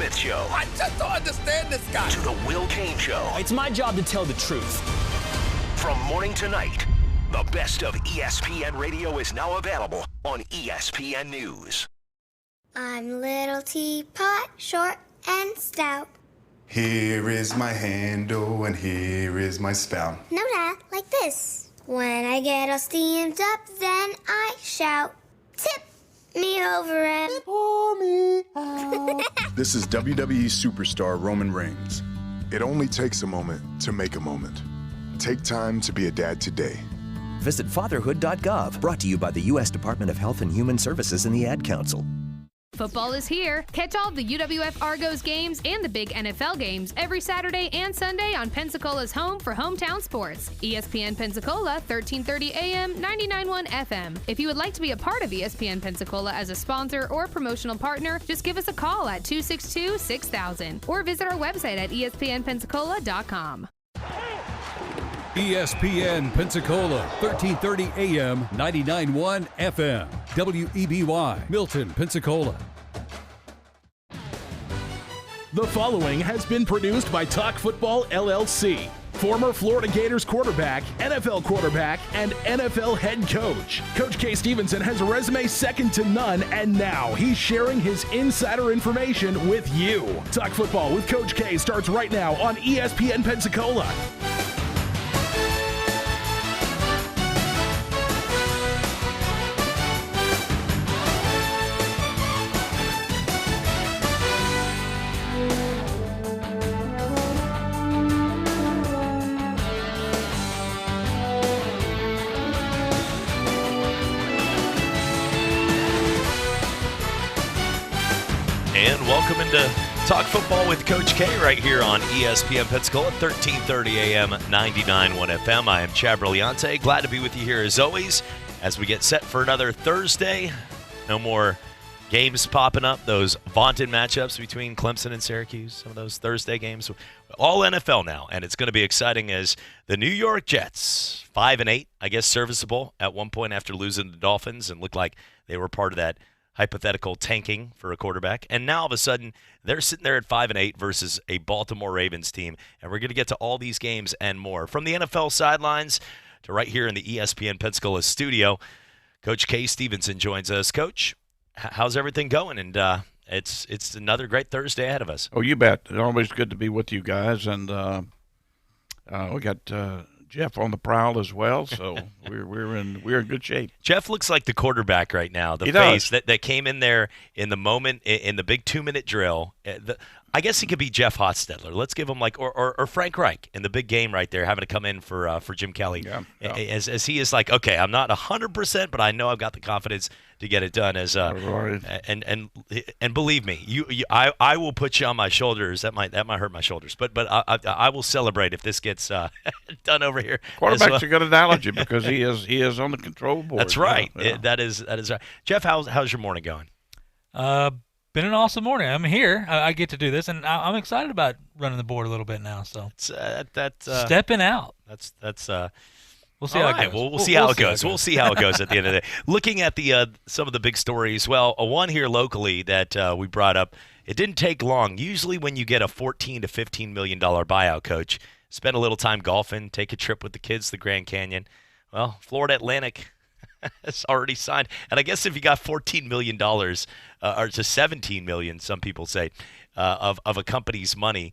Smith Show. I just don't understand this guy. To the Will Kane Show. It's my job to tell the truth. From morning to night, the best of ESPN Radio is now available on ESPN News. I'm little teapot, short and stout. Here is my handle and here is my spout. No, Dad, like this. When I get all steamed up, then I shout, tip me over and pour me out. This is WWE superstar Roman Reigns. It only takes a moment to make a moment. Take time to be a dad today. Visit fatherhood.gov, brought to you by the U.S. Department of Health and Human Services and the Ad Council. Football is here. Catch all of the UWF Argos games and the big NFL games every Saturday and Sunday on Pensacola's home for hometown sports. ESPN Pensacola, 1330 AM, 99.1 FM. If you would like to be a part of ESPN Pensacola as a sponsor or promotional partner, just give us a call at 262-6000 or visit our website at espnpensacola.com. ESPN Pensacola, 1330 AM, 99.1 FM. WEBY, Milton, Pensacola. The following has been produced by Talk Football LLC. Former Florida Gators quarterback, NFL quarterback, and NFL head coach. Coach K. Stevenson has a resume second to none, and now he's sharing his insider information with you. Talk Football with Coach K starts right now on ESPN Pensacola. And welcome into Talk Football with Coach K right here on ESPN Pensacola, 1330 AM, 99.1 FM. I am Chad Brilliante. Glad to be with you here as always as we get set for another Thursday. No more games popping up, those vaunted matchups between Clemson and Syracuse, some of those Thursday games. All NFL now, and it's going to be exciting as the New York Jets, 5-8, I guess serviceable at one point after losing the Dolphins and looked like they were part of that hypothetical tanking for a quarterback. And now all of a sudden they're sitting there at 5-8 versus a Baltimore Ravens team. And we're going to get to all these games and more. From the NFL sidelines to right here in the ESPN Pensacola studio, Coach K. Stevenson joins us. Coach, how's everything going? And it's another great Thursday ahead of us. Oh, you bet. It's always good to be with you guys. And we got Jeff on the prowl as well, so we're in good shape. Jeff looks like the quarterback right now. The he face does. that came in there in the moment in the big 2-minute drill. I guess he could be Jeff Hostetler. Let's give him or Frank Reich in the big game right there, having to come in for Jim Kelly. Yeah. As he is like, okay, I'm not 100%, but I know I've got the confidence to get it done. And believe me, I will put you on my shoulders. That might hurt my shoulders, but I will celebrate if this gets done over here. Quarterback's a good analogy because he is on the control board. That's right. Yeah. That is right. Jeff, how's your morning going? Been an awesome morning. I'm here. I get to do this, and I'm excited about running the board a little bit now. So stepping out. That's. We'll see how it goes. We'll see how it goes. We'll see how it goes at the end of the day. Looking at the some of the big stories, well, one here locally that we brought up, it didn't take long. Usually when you get a $14 to $15 million buyout, Coach, spend a little time golfing, take a trip with the kids to the Grand Canyon. Well, Florida Atlantic has already signed. And I guess if you got $14 million, or to $17 million, some people say, of a company's money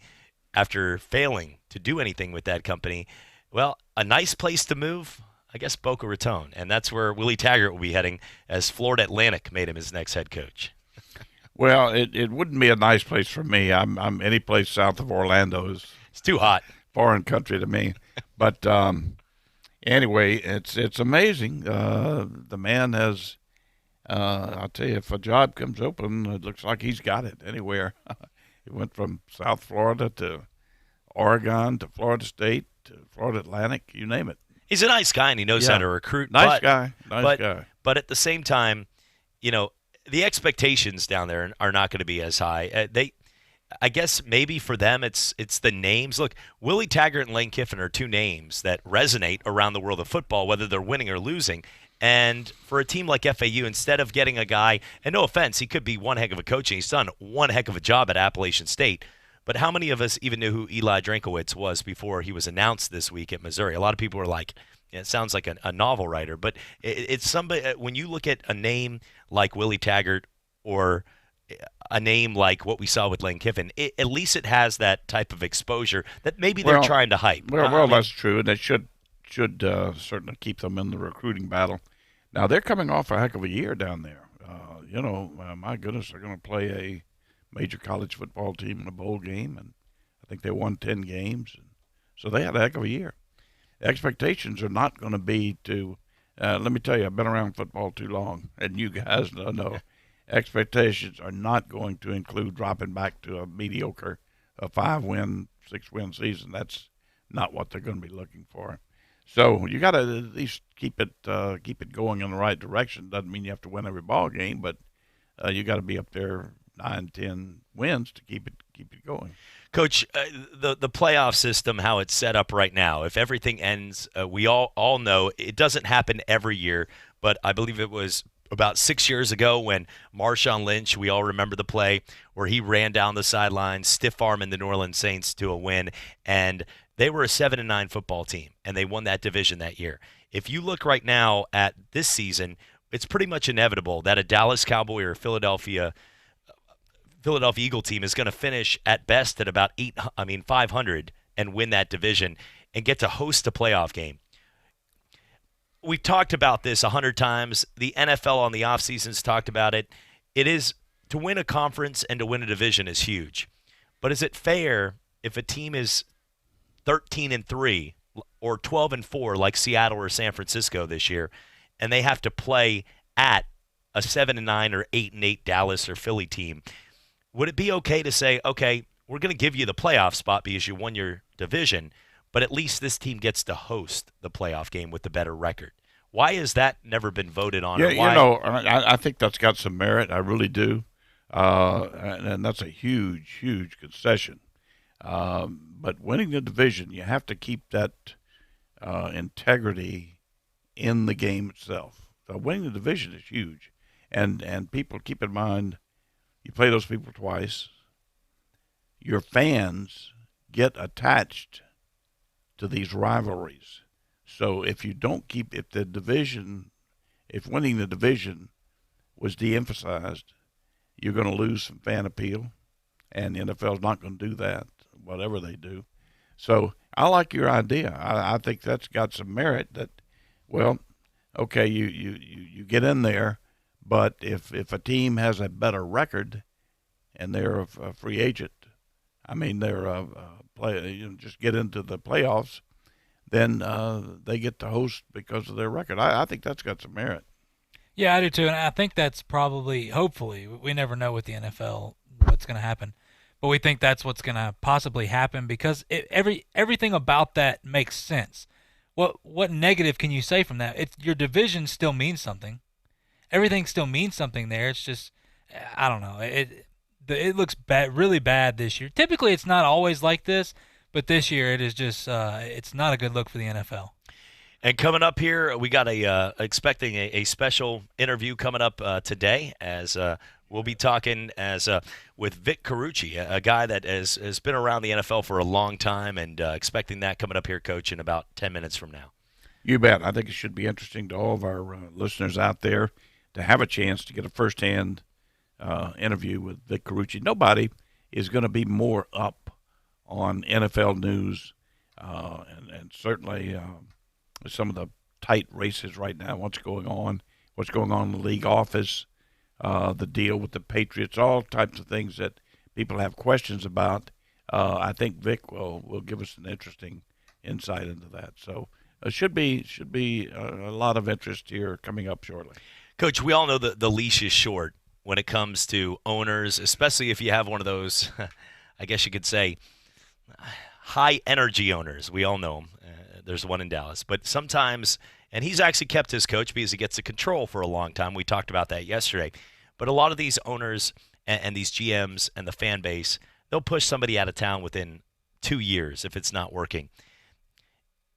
after failing to do anything with that company, well, a nice place to move, I guess Boca Raton. And that's where Willie Taggart will be heading as Florida Atlantic made him his next head coach. Well, it wouldn't be a nice place for me. I'm any place south of Orlando is it's too hot. Foreign country to me. But anyway, it's amazing. The man has I'll tell you, if a job comes open, it looks like he's got it anywhere. He went from South Florida to Oregon to Florida State to Florida Atlantic, you name it. He's a nice guy, and he knows how to recruit. Nice guy. But at the same time, the expectations down there are not going to be as high. I guess maybe for them it's the names. Look, Willie Taggart and Lane Kiffin are two names that resonate around the world of football, whether they're winning or losing. And for a team like FAU, instead of getting a guy, and no offense, he could be one heck of a coach, and he's done one heck of a job at Appalachian State. But how many of us even knew who Eli Drinkowitz was before he was announced this week at Missouri? A lot of people were like, it sounds like a novel writer. But it's somebody, when you look at a name like Willie Taggart or a name like what we saw with Lane Kiffin, at least it has that type of exposure that maybe they're trying to hype. Well, that's true, and they should certainly keep them in the recruiting battle. Now, they're coming off a heck of a year down there. My goodness, they're going to play a major college football team in a bowl game, and I think they won 10 games. And so they had a heck of a year. The expectations are not going to be to let me tell you, I've been around football too long, and you guys know. Expectations are not going to include dropping back to a mediocre 5-win, 6-win season. That's not what they're going to be looking for. So you got to at least keep it going in the right direction. Doesn't mean you have to win every ball game, but you got to be up there 9-10 wins to keep it going. Coach, the playoff system, how it's set up right now, if everything ends, we all know it doesn't happen every year, but I believe it was about 6 years ago when Marshawn Lynch, we all remember the play where he ran down the sideline, stiff-arming the New Orleans Saints to a win, and they were a 7-9 football team, and they won that division that year. If you look right now at this season, it's pretty much inevitable that a Dallas Cowboy or Philadelphia Eagle team is going to finish at best at about 500 and win that division and get to host a playoff game. We've talked about this 100 times. The NFL on the offseason's talked about it. It is to win a conference and to win a division is huge. But is it fair if a team is 13-3 or 12-4 like Seattle or San Francisco this year, and they have to play at a 7-9 or 8-8 Dallas or Philly team? Would it be okay to say, okay, we're going to give you the playoff spot because you won your division, but at least this team gets to host the playoff game with the better record? Why has that never been voted on? Yeah, I think that's got some merit. I really do. And that's a huge, huge concession. But winning the division, you have to keep that integrity in the game itself. So winning the division is huge. And people keep in mind, you play those people twice. Your fans get attached to these rivalries. So if winning the division was de-emphasized, you're going to lose some fan appeal, and the NFL's not going to do that, whatever they do. So I like your idea. I think that's got some merit that, well, okay, you get in there, but if a team has a better record and they're a free agent, they're just get into the playoffs, then they get to host because of their record. I think that's got some merit. Yeah, I do too, and I think that's probably, hopefully, we never know with the NFL what's going to happen, but we think that's what's going to possibly happen because everything about that makes sense. What negative can you say from that? Your division still means something. Everything still means something there. It's just, I don't know. It looks bad, really bad this year. Typically, it's not always like this, but this year it is just it's not a good look for the NFL. And coming up here, we got expecting a special interview coming up today as we'll be talking with Vic Carucci, a guy that has been around the NFL for a long time, and expecting that coming up here, Coach, in about 10 minutes from now. You bet. I think it should be interesting to all of our listeners out there to have a chance to get a firsthand interview with Vic Carucci. Nobody is going to be more up on NFL news, and certainly some of the tight races right now, what's going on in the league office, the deal with the Patriots, all types of things that people have questions about. I think Vic will give us an interesting insight into that. So it should be a lot of interest here coming up shortly. Coach, we all know that the leash is short when it comes to owners, especially if you have one of those, I guess you could say, high-energy owners. We all know them. There's one in Dallas. But sometimes, and he's actually kept his coach because he gets to control for a long time. We talked about that yesterday. But a lot of these owners and these GMs and the fan base, they'll push somebody out of town within 2 years if it's not working.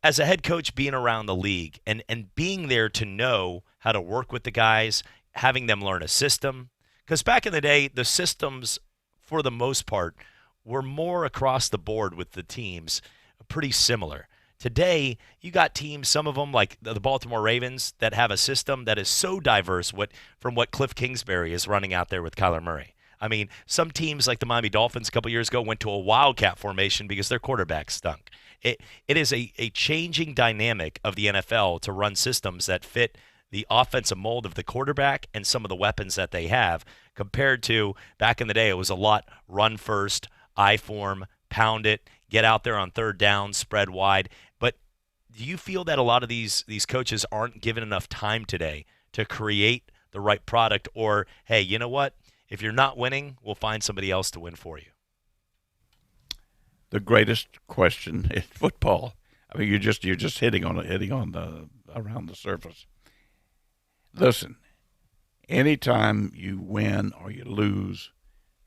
as a head coach, being around the league and being there to know how to work with the guys, having them learn a system. Because back in the day, the systems, for the most part, were more across the board with the teams, pretty similar. Today, you got teams, some of them like the Baltimore Ravens, that have a system that is so diverse from what Cliff Kingsbury is running out there with Kyler Murray. I mean, some teams like the Miami Dolphins a couple years ago went to a wildcat formation because their quarterback stunk. It is a changing dynamic of the NFL to run systems that fit the offensive mold of the quarterback and some of the weapons that they have, compared to back in the day, it was a lot run first, I form, pound it, get out there on third down, spread wide. But do you feel that a lot of these coaches aren't given enough time today to create the right product? Or, hey, you know what? If you're not winning, we'll find somebody else to win for you. The greatest question in football. I mean, you're just hitting on the around the surface. Listen, anytime you win or you lose,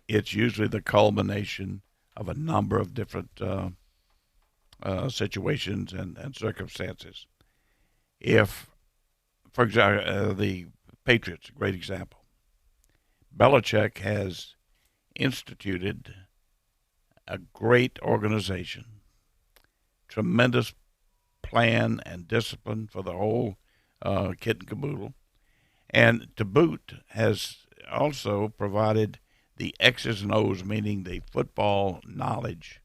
it's usually the culmination of a number of different situations and circumstances. If, for example, the Patriots, a great example. Belichick has instituted a great organization, tremendous plan and discipline for the whole kit and caboodle, and to boot has also provided the X's and O's, meaning the football knowledge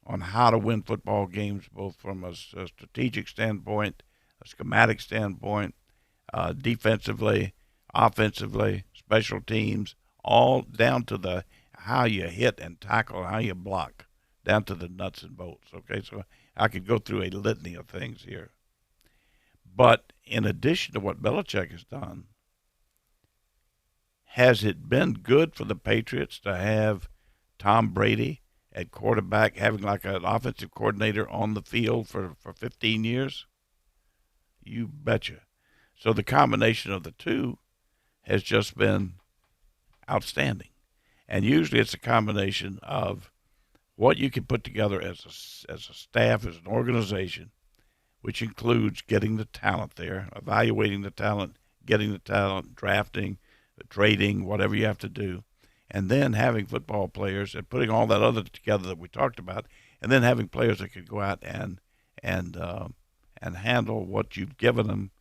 on how to win football games, both from a strategic standpoint, a schematic standpoint, defensively, offensively, special teams, all down to how you hit and tackle, how you block, down to the nuts and bolts. Okay, so I could go through a litany of things here. But in addition to what Belichick has done, has it been good for the Patriots to have Tom Brady at quarterback, having like an offensive coordinator on the field for 15 years? You betcha. So the combination of the two has just been outstanding. And usually it's a combination of what you can put together as a staff, as an organization, which includes getting the talent there, evaluating the talent, getting the talent, drafting, trading, whatever you have to do, and then having football players and putting all that other together that we talked about, and then having players that could go out and handle what you've given them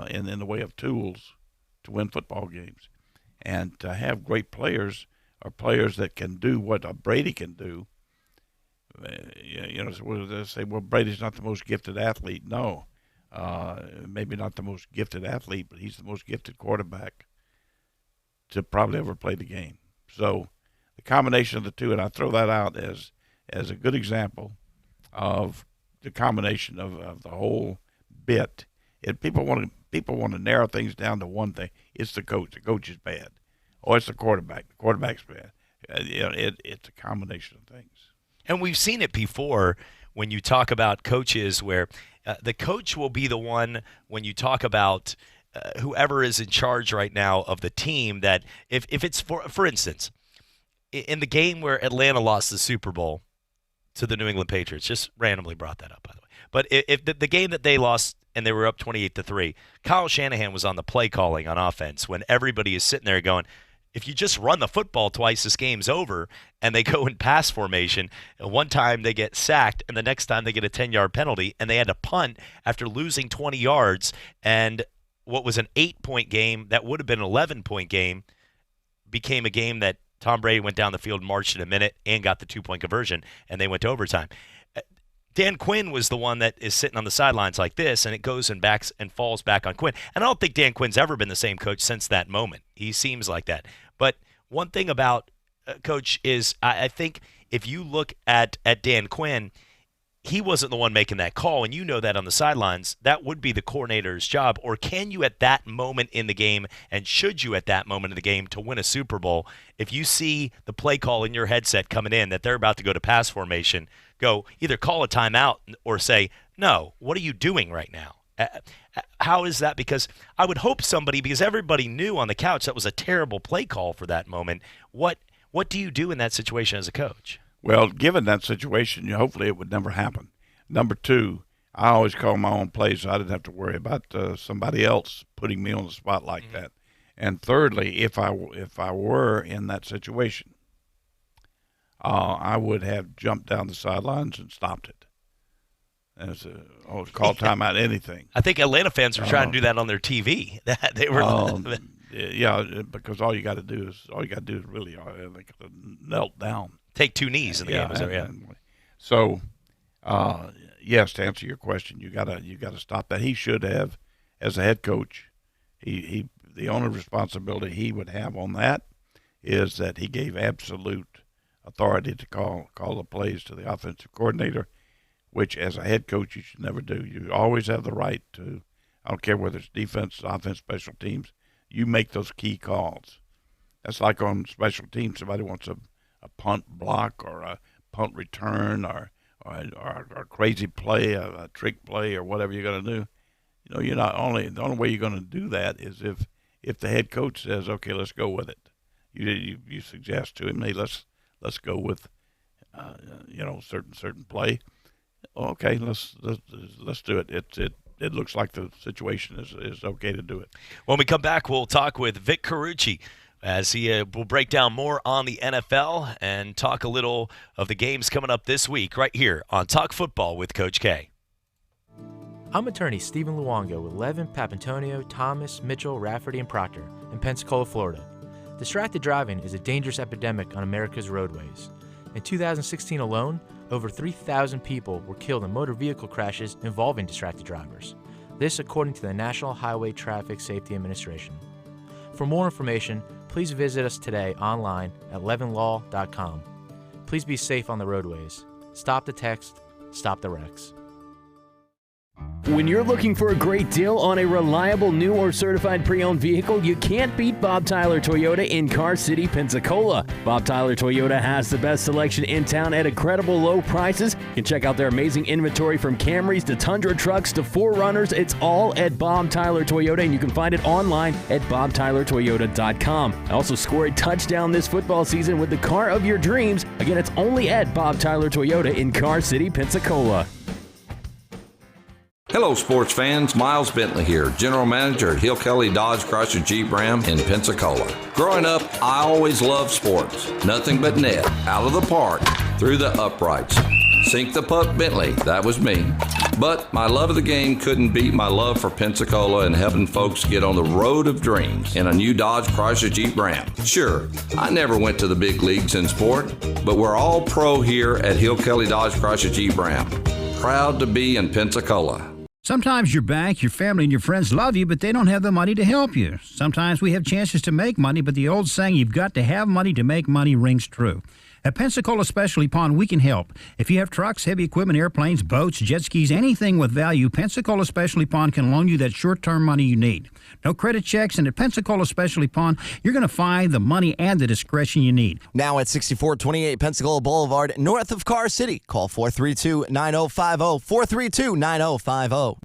in the way of tools to win football games. And to have great players or players that can do what a Brady can do. They say, well, Brady's not the most gifted athlete. No, maybe not the most gifted athlete, but he's the most gifted quarterback to probably ever play the game. So the combination of the two, and I throw that out as a good example of the combination of the whole bit. If people want to narrow things down to one thing, it's the coach. The coach is bad. Or it's the quarterback. The quarterback's bad. It's a combination of things. And we've seen it before when you talk about coaches where the coach will be the one when you talk about whoever is in charge right now of the team, that if it's, for instance, in the game where Atlanta lost the Super Bowl to the New England Patriots, just randomly brought that up, by the way. But if the game that they lost and they were up 28-3, Kyle Shanahan was on the play calling on offense when everybody is sitting there going, if you just run the football twice, this game's over, and they go in pass formation. One time they get sacked, and the next time they get a 10-yard penalty, and they had to punt after losing 20 yards. And what was an 8-point game that would have been an 11-point game became a game that Tom Brady went down the field, marched in a minute, and got the 2-point conversion, and they went to overtime. Dan Quinn was the one that is sitting on the sidelines like this, and it goes and backs and falls back on Quinn. And I don't think Dan Quinn's ever been the same coach since that moment. He seems like that. But one thing about Coach is I think if you look at Dan Quinn, he wasn't the one making that call, and you know that on the sidelines. That would be the coordinator's job. Or can you at that moment in the game, and should you at that moment in the game to win a Super Bowl, if you see the play call in your headset coming in that they're about to go to pass formation, go either call a timeout or say, no, what are you doing right now? How is that? Because I would hope somebody, because everybody knew on the couch that was a terrible play call for that moment. What do you do in that situation as a coach? Well, given that situation, hopefully it would never happen. Number two, I always call my own plays, so I didn't have to worry about somebody else putting me on the spot like that. And thirdly, if I were in that situation, I would have jumped down the sidelines and stopped it. Call timeout, anything. I think Atlanta fans were trying to do that on their TV. They were. Yeah, because all you got to do is really they could have knelt down. Take two knees in the game. So, yes, to answer your question, you gotta stop that. He should have, as a head coach, the only responsibility he would have on that is that he gave absolute authority to call the plays to the offensive coordinator, which as a head coach you should never do. You always have the right to, I don't care whether it's defense, offense, special teams, you make those key calls. That's like on special teams, somebody wants a punt block or a punt return or a crazy play, a trick play or whatever you're going to do. The only way you're going to do that is if the head coach says, okay, let's go with it. You suggest to him, hey, let's go with certain play. Okay, let's do it. It looks like the situation is okay to do it. When we come back, we'll talk with Vic Carucci as he will break down more on the NFL and talk a little of the games coming up this week right here on Talk Football with Coach K. I'm attorney Stephen Luongo with Levin, Papantonio, Thomas, Mitchell, Rafferty, and Proctor in Pensacola, Florida. Distracted driving is a dangerous epidemic on America's roadways. In 2016 alone, over 3,000 people were killed in motor vehicle crashes involving distracted drivers. This according to the National Highway Traffic Safety Administration. For more information, please visit us today online at levinlaw.com. Please be safe on the roadways. Stop the text, stop the wrecks. When you're looking for a great deal on a reliable new or certified pre-owned vehicle, you can't beat Bob Tyler Toyota in Car City, Pensacola. Bob Tyler Toyota has the best selection in town at incredible low prices. You can check out their amazing inventory from Camrys to Tundra trucks to 4Runners. It's all at Bob Tyler Toyota, and you can find it online at bobtylertoyota.com. Also score a touchdown this football season with the car of your dreams. Again, it's only at Bob Tyler Toyota in Car City, Pensacola. Hello, sports fans. Miles Bentley here, General Manager at Hill Kelly Dodge Chrysler Jeep Ram in Pensacola. Growing up, I always loved sports. Nothing but net, out of the park, through the uprights. Sink the puck Bentley, that was me. But my love of the game couldn't beat my love for Pensacola and helping folks get on the road of dreams in a new Dodge Chrysler Jeep Ram. Sure, I never went to the big leagues in sport, but we're all pro here at Hill Kelly Dodge Chrysler Jeep Ram. Proud to be in Pensacola. Sometimes your bank, your family, and your friends love you, but they don't have the money to help you. Sometimes we have chances to make money, but the old saying, you've got to have money to make money, rings true. At Pensacola Specialty Pond, we can help. If you have trucks, heavy equipment, airplanes, boats, jet skis, anything with value, Pensacola Specialty Pond can loan you that short-term money you need. No credit checks, and at Pensacola Specialty Pond, you're going to find the money and the discretion you need. Now at 6428 Pensacola Boulevard, north of Car City. Call 432-9050, 432-9050.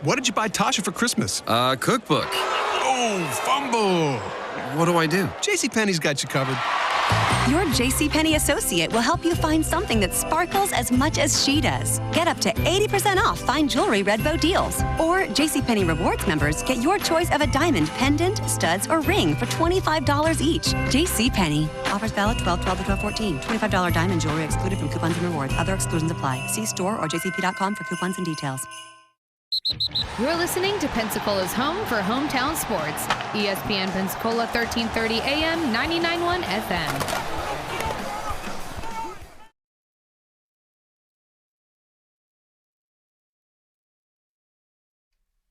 What did you buy Tasha for Christmas? Cookbook. Oh, fumble. What do I do? JCPenney's got you covered. Your JCPenney associate will help you find something that sparkles as much as she does. Get up to 80% off fine jewelry red bow deals. Or JCPenney Rewards members get your choice of a diamond pendant, studs, or ring for $25 each. JCPenney. Offers valid 12/12 to 12/14. $25 diamond jewelry excluded from coupons and rewards. Other exclusions apply. See store or jcp.com for coupons and details. You're listening to Pensacola's home for hometown sports. ESPN Pensacola 1330 AM, 99.1 FM.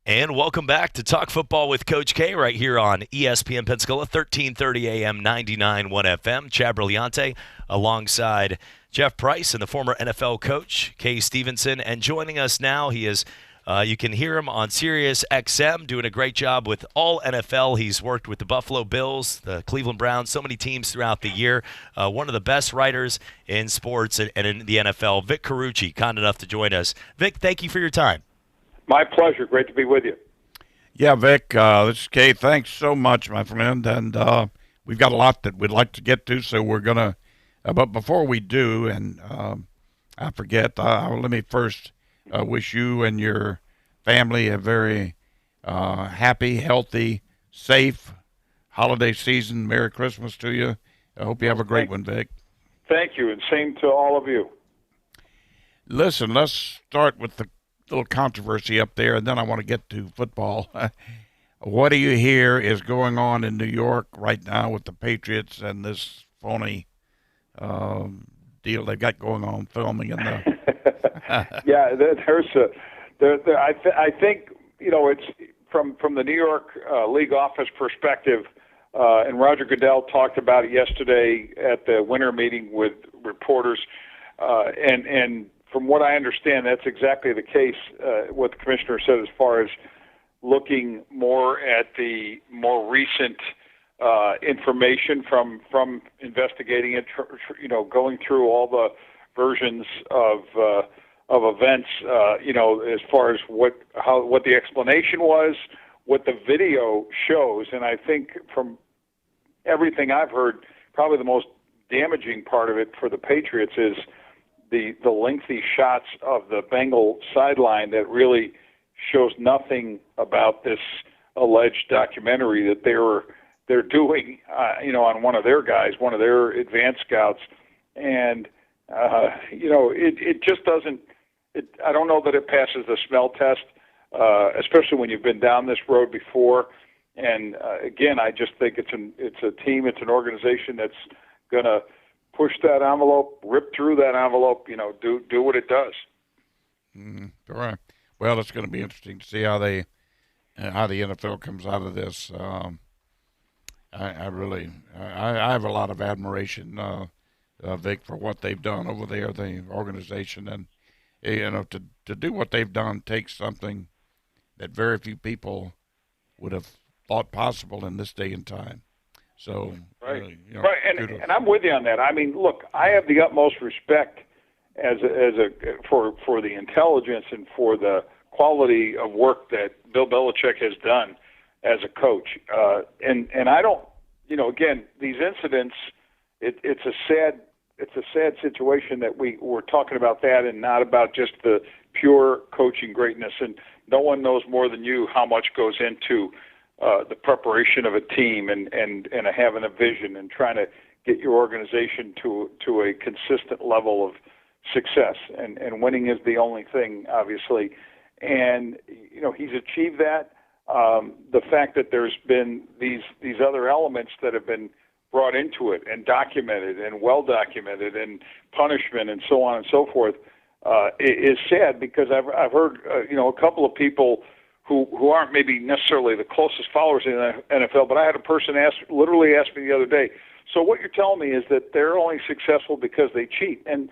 And welcome back to Talk Football with Coach K right here on ESPN Pensacola 1330 AM, 99.1 FM. Chad Brillante alongside Jeff Price and the former NFL coach, Kay Stevenson. And joining us now, he is you can hear him on Sirius XM, doing a great job with all NFL. He's worked with the Buffalo Bills, the Cleveland Browns, so many teams throughout the year. One of the best writers in sports and in the NFL. Vic Carucci, kind enough to join us. Vic, thank you for your time. My pleasure. Great to be with you. Yeah, Vic, this is Kay. Thanks so much, my friend. And we've got a lot that we'd like to get to, so we're going to but before we do, and I forget, let me first wish you and your family a very happy, healthy, safe holiday season. Merry Christmas to you. I hope you have a great one, Vic. Thank you, and same to all of you. Listen, let's start with the little controversy up there, and then I want to get to football. What do you hear is going on in New York right now with the Patriots and this phony deal they've got going on, filming in the? Yeah, I think it's from the New York league office perspective, and Roger Goodell talked about it yesterday at the winter meeting with reporters, and from what I understand, that's exactly the case. What the commissioner said as far as looking more at the more recent information from investigating it, going through all the versions of events, as far as what the explanation was, what the video shows, and I think from everything I've heard, probably the most damaging part of it for the Patriots is the lengthy shots of the Bengal sideline that really shows nothing about this alleged documentary that they're doing, on one of their guys, one of their advanced scouts, and it just doesn't. I don't know that it passes the smell test, especially when you've been down this road before. And again, I just think it's a team, it's an organization that's going to push that envelope, rip through that envelope, do what it does. All right. Well, it's going to be interesting to see how the NFL comes out of this. I have a lot of admiration, Vic, for what they've done over there, the organization, and to do what they've done takes something that very few people would have thought possible in this day and time. So, right, and I'm with you on that. I mean, look, I have the utmost respect for the intelligence and for the quality of work that Bill Belichick has done as a coach. And I don't, again, these incidents, it's a sad situation that we're talking about that and not about just the pure coaching greatness. And no one knows more than you how much goes into the preparation of a team and having a vision and trying to get your organization to a consistent level of success. And winning is the only thing, obviously. And, he's achieved that. The fact that there's been these other elements that have been brought into it and documented and well documented and punishment and so on and so forth is sad, because I've heard a couple of people who aren't maybe necessarily the closest followers in the NFL, but I had a person literally ask me the other day, so what you're telling me is that they're only successful because they cheat? And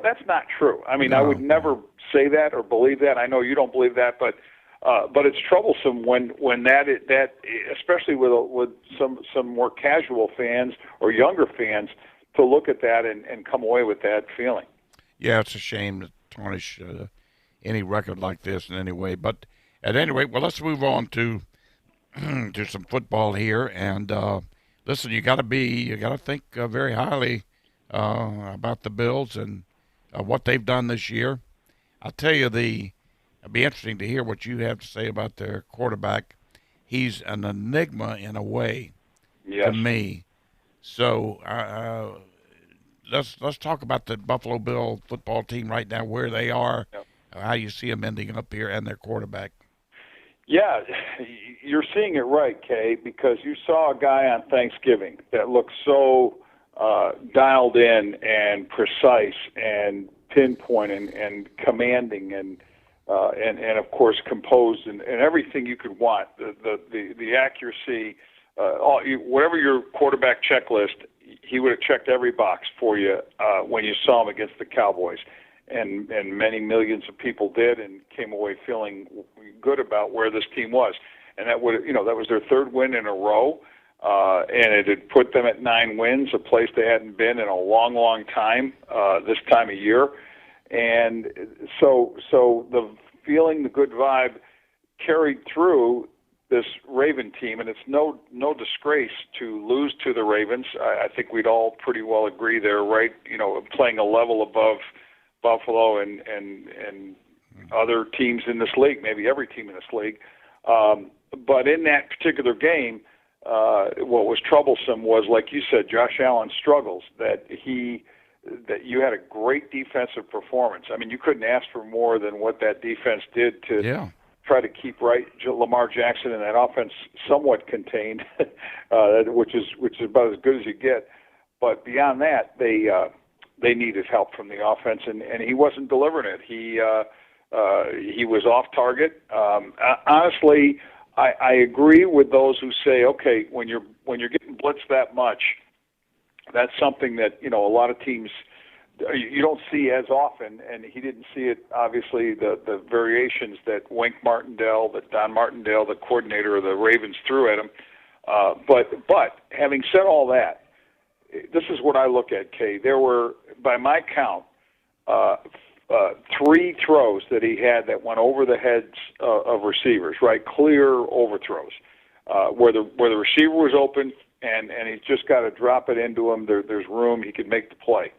that's not true. I mean, I would never say that or believe that. I know you don't believe that, but it's troublesome when that especially with some more casual fans or younger fans to look at that and come away with that feeling. Yeah, it's a shame to tarnish any record like this in any way. But at any rate, well, let's move on to some football here. And listen, you got to think very highly about the Bills and what they've done this year. I'll tell you, it'd be interesting to hear what you have to say about their quarterback. He's an enigma in a way to me. So let's talk about the Buffalo Bill football team right now, where they are, how you see them ending up here, and their quarterback. Yeah, you're seeing it right, Kay, because you saw a guy on Thanksgiving that looked so dialed in and precise and pinpoint and commanding and of course composed and everything you could want. The accuracy, whatever your quarterback checklist, he would have checked every box for you when you saw him against the Cowboys. And many millions of people did and came away feeling good about where this team was. And that was their third win in a row, and it had put them at 9 wins, a place they hadn't been in a long, long time this time of year. And so the feeling, the good vibe carried through this Raven team, and it's no disgrace to lose to the Ravens. I think we'd all pretty well agree they're right, playing a level above Buffalo and other teams in this league, maybe every team in this league. But in that particular game, what was troublesome was, like you said, Josh Allen struggles, that you had a great defensive performance. I mean, you couldn't ask for more than what that defense did to try to keep Lamar Jackson and that offense somewhat contained, which is about as good as you get. But beyond that, they needed help from the offense, and he wasn't delivering it. He was off target. Honestly, I agree with those who say, okay, when you're getting blitzed that much, that's something that a lot of teams you don't see as often, and he didn't see it. Obviously, the variations that Wink Martindale, that Don Martindale, the coordinator of the Ravens, threw at him. But having said all that, this is what I look at, Kay. There were, by my count, 3 throws that he had that went over the heads of receivers, right? Clear overthrows, where the receiver was open and he's just got to drop it into him. There's room. He could make the play.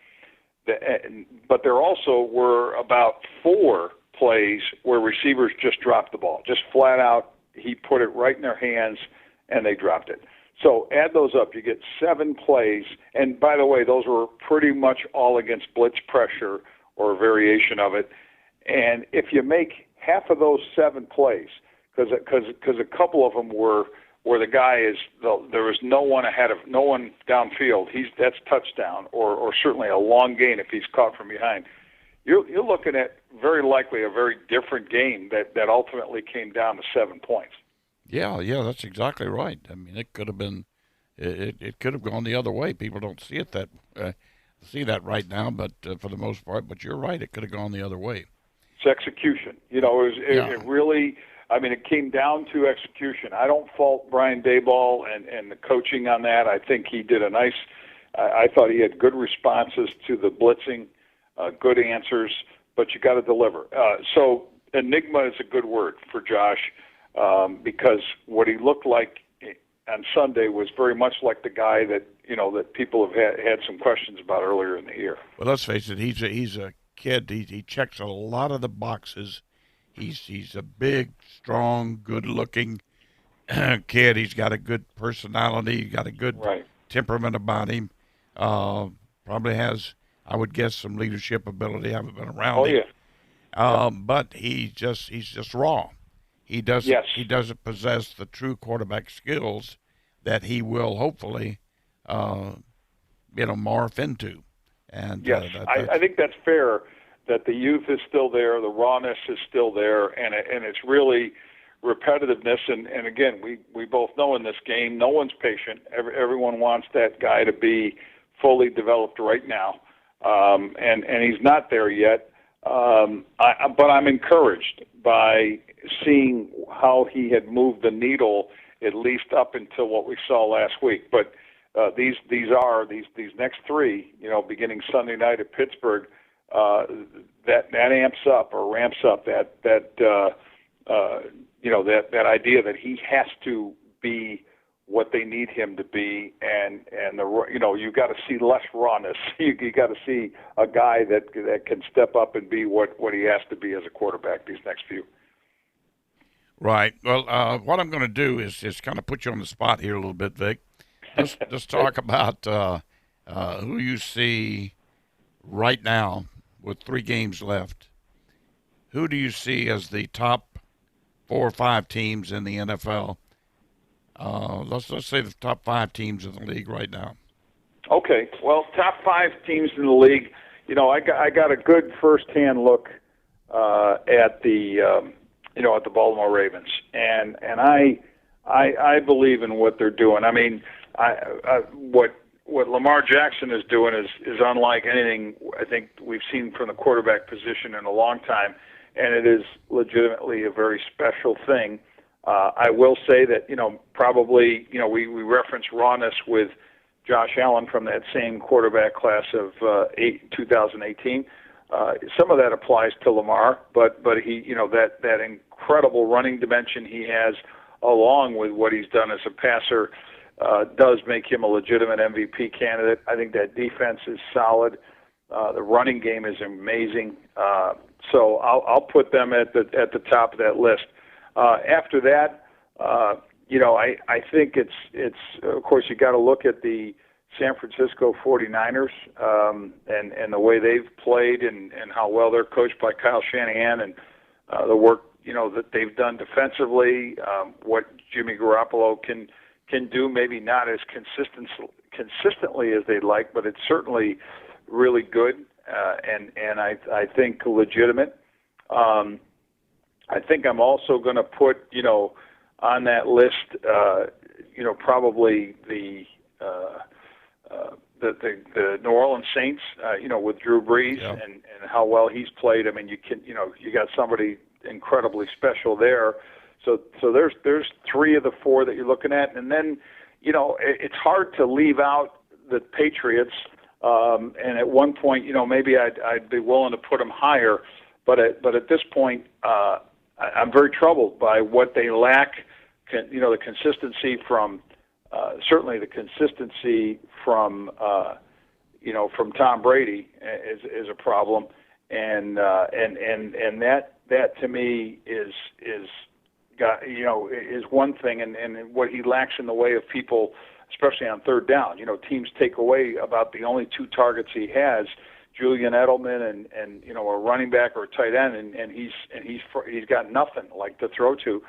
But there also were about 4 plays where receivers just dropped the ball, just flat out. He put it right in their hands, and they dropped it. So add those up, you get 7 plays. And by the way, those were pretty much all against blitz pressure or a variation of it. And if you make half of those 7 plays, because a couple of them were where the guy there was no one downfield. That's touchdown, or certainly a long gain if he's caught from behind. You're looking at very likely a very different game that ultimately came down to 7 points. Yeah, that's exactly right. I mean, it could have been, it could have gone the other way. People don't see it see that right now, but for the most part. But you're right, it could have gone the other way. It's execution. It really. I mean, it came down to execution. I don't fault Brian Daboll and the coaching on that. I think he did a nice. I thought he had good responses to the blitzing, good answers. But you got to deliver. So enigma is a good word for Josh. Because what he looked like on Sunday was very much like the guy that people have had some questions about earlier in the year. Well, let's face it, he's a kid. He checks a lot of the boxes. He's a big, strong, good-looking kid. He's got a good personality. He's got a good temperament about him. Probably has, I would guess, some leadership ability. I haven't been around him. Yeah. But he's just raw. He doesn't possess the true quarterback skills that he will hopefully, morph into. And yes, I think that's fair. That the youth is still there, the rawness is still there, and it's really repetitiveness. And again, we both know in this game, no one's patient. Everyone wants that guy to be fully developed right now, and he's not there yet. But I'm encouraged by seeing how he had moved the needle, at least up until what we saw last week. But these next 3, beginning Sunday night at Pittsburgh, that amps up or ramps up that idea that he has to be what they need him to be, and you got to see less rawness. You got to see a guy that can step up and be what he has to be as a quarterback these next few. Right. Well, what I'm going to do is kind of put you on the spot here a little bit, Vic. Let's talk about who you see right now with 3 games left. Who do you see as the top 4 or 5 teams in the NFL? Let's say the top 5 teams in the league right now. Okay. Well, top 5 teams in the league. I got a good first-hand look at the Baltimore Ravens, and I believe in what they're doing. I mean, what Lamar Jackson is doing is unlike anything I think we've seen from the quarterback position in a long time, and it is legitimately a very special thing. I will say that probably we reference rawness with Josh Allen from that same quarterback class of 2018. Some of that applies to Lamar, but he that incredible running dimension he has, along with what he's done as a passer, does make him a legitimate MVP candidate. I think that defense is solid. The running game is amazing. So I'll put them at the top of that list. After that, I think it's of course you got to look at the San Francisco 49ers and the way they've played and how well they're coached by Kyle Shanahan and the work that they've done defensively, what Jimmy Garoppolo can do, maybe not as consistently as they'd like, but it's certainly really good and I think legitimate. I think I'm also going to put on that list probably the New Orleans Saints, with Drew Brees and how well he's played. I mean, you got somebody incredibly special there. So there's 3 of the 4 that you're looking at, and then it's hard to leave out the Patriots. And at one point, maybe I'd be willing to put them higher, but at this point, I'm very troubled by what they lack. The consistency from certainly the consistency from Tom Brady is a problem, and that to me is one thing, and what he lacks in the way of people, especially on third down. Teams take away about the only 2 targets he has, Julian Edelman and a running back or a tight end, and he's got nothing like to throw to.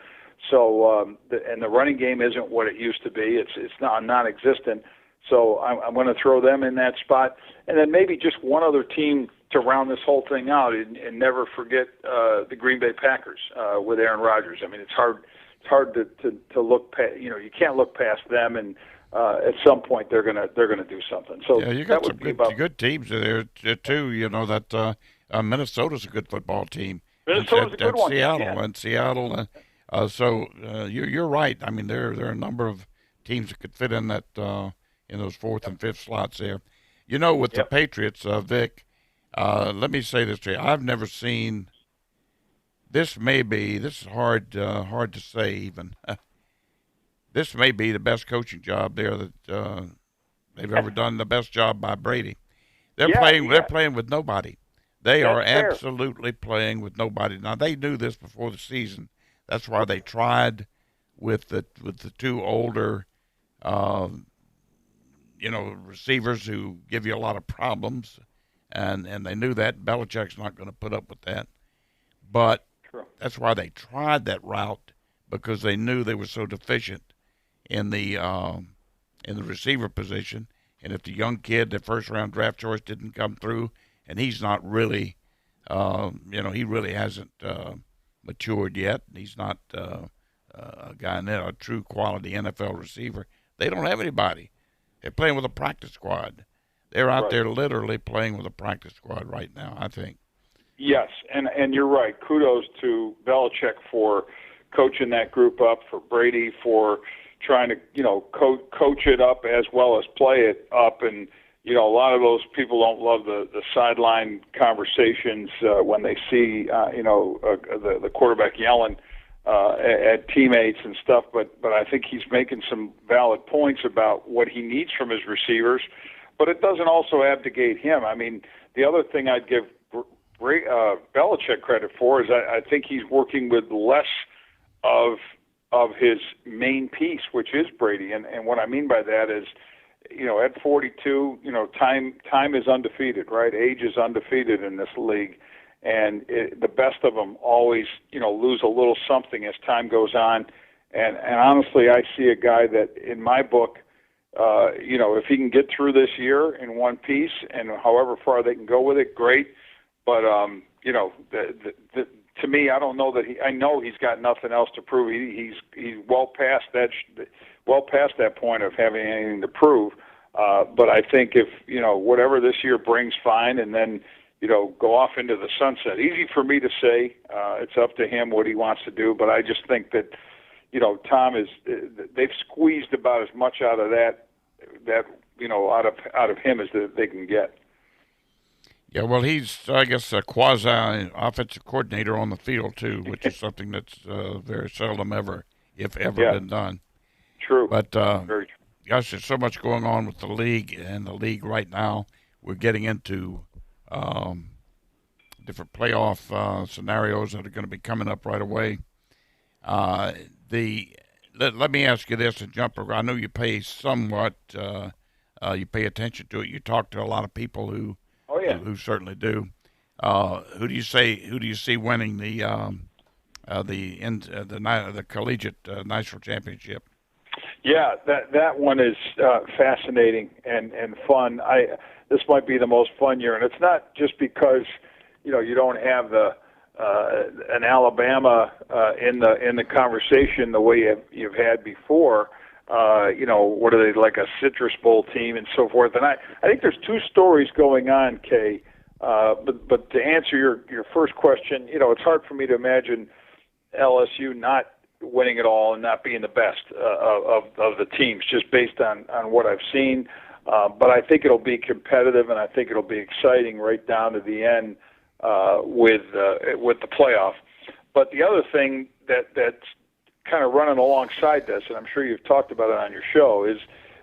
So the running game isn't what it used to be. It's non-existent. So I'm going to throw them in that spot, and then maybe just one other team to round this whole thing out, and never forget the Green Bay Packers with Aaron Rodgers. I mean, it's hard to look past. You can't look past them, and at some point they're gonna do something. So yeah, you got some good teams there too. That Minnesota's a good football team. Minnesota's a good one. Seattle. So you're right. I mean, there are a number of teams that could fit in that in those 4th and 5th slots there. With the Patriots, Vic. Let me say this to you. I've never seen. This is hard to say even. This may be the best coaching job there that they've ever done. The best job by Brady. They're playing with nobody. They are absolutely playing with nobody. Now they knew this before the season. That's why they tried with the 2 older, receivers who give you a lot of problems, and they knew that Belichick's not going to put up with that. But that's why they tried that route, because they knew they were so deficient in the receiver position. And if the young kid, the first-round draft choice, didn't come through, and he's not really, he really hasn't matured yet. He's not a guy a true quality NFL receiver. They don't have anybody. They're playing with a practice squad. They're out there literally playing with a practice squad right now, I think. Yes, and you're right. Kudos to Belichick for coaching that group up, for Brady for trying to, coach it up as well as play it up. And, a lot of those people don't love the sideline conversations when they see, the quarterback yelling at teammates and stuff. But I think he's making some valid points about what he needs from his receivers. But it doesn't also abdicate him. I mean, the other thing I'd give Belichick credit for is I think he's working with less of his main piece, which is Brady. And what I mean by that is, at 42, time is undefeated, right? Age is undefeated in this league. And the best of them always, lose a little something as time goes on. And honestly, I see a guy that, in my book, if he can get through this year in one piece, and however far they can go with it, great. But to me, I don't know that I know he's got nothing else to prove. He's well past that point of having anything to prove. But I think if whatever this year brings, fine, and then go off into the sunset. Easy for me to say. It's up to him what he wants to do. But I just think that Tom they've squeezed about as much out of out of him as they can get. Yeah, well, he's, I guess, a quasi-offensive coordinator on the field, too, which is something that's very seldom ever, if ever, been done. True. But, very true. Gosh, there's so much going on with the league, and the league right now, we're getting into different playoff scenarios that are going to be coming up right away. Let me ask you this, Jumper. I know you pay somewhat. You pay attention to it. You talk to a lot of people who certainly do. Who do you see winning the collegiate national championship? Yeah, that one is fascinating and fun. This might be the most fun year, and it's not just because you don't have an Alabama in the conversation the way you've had before. What are they, like a Citrus Bowl team and so forth? And I think there's two stories going on, Kay. But to answer your first question, it's hard for me to imagine LSU not winning it all and not being the best of the teams, just based on what I've seen. But I think it'll be competitive, and I think it'll be exciting right down to the end with the playoff. But the other thing that's kind of running alongside this, and I'm sure you've talked about it on your show, is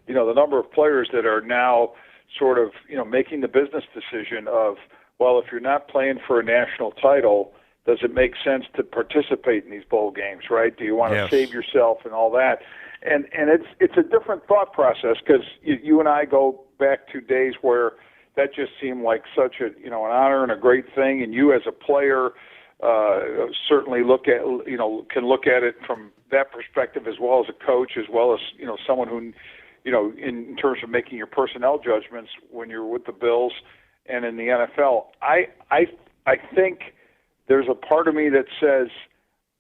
the number of players that are now sort of making the business decision of, well, if you're not playing for a national title, does it make sense to participate in these bowl games, right? Do you want to save yourself and all that? And it's a different thought process, because you and I go back to days where that just seemed like such an honor and a great thing, and you as a player certainly can look at it from that perspective, as well as a coach, as well as someone who in terms of making your personnel judgments when you're with the Bills and in the NFL. I think there's a part of me that says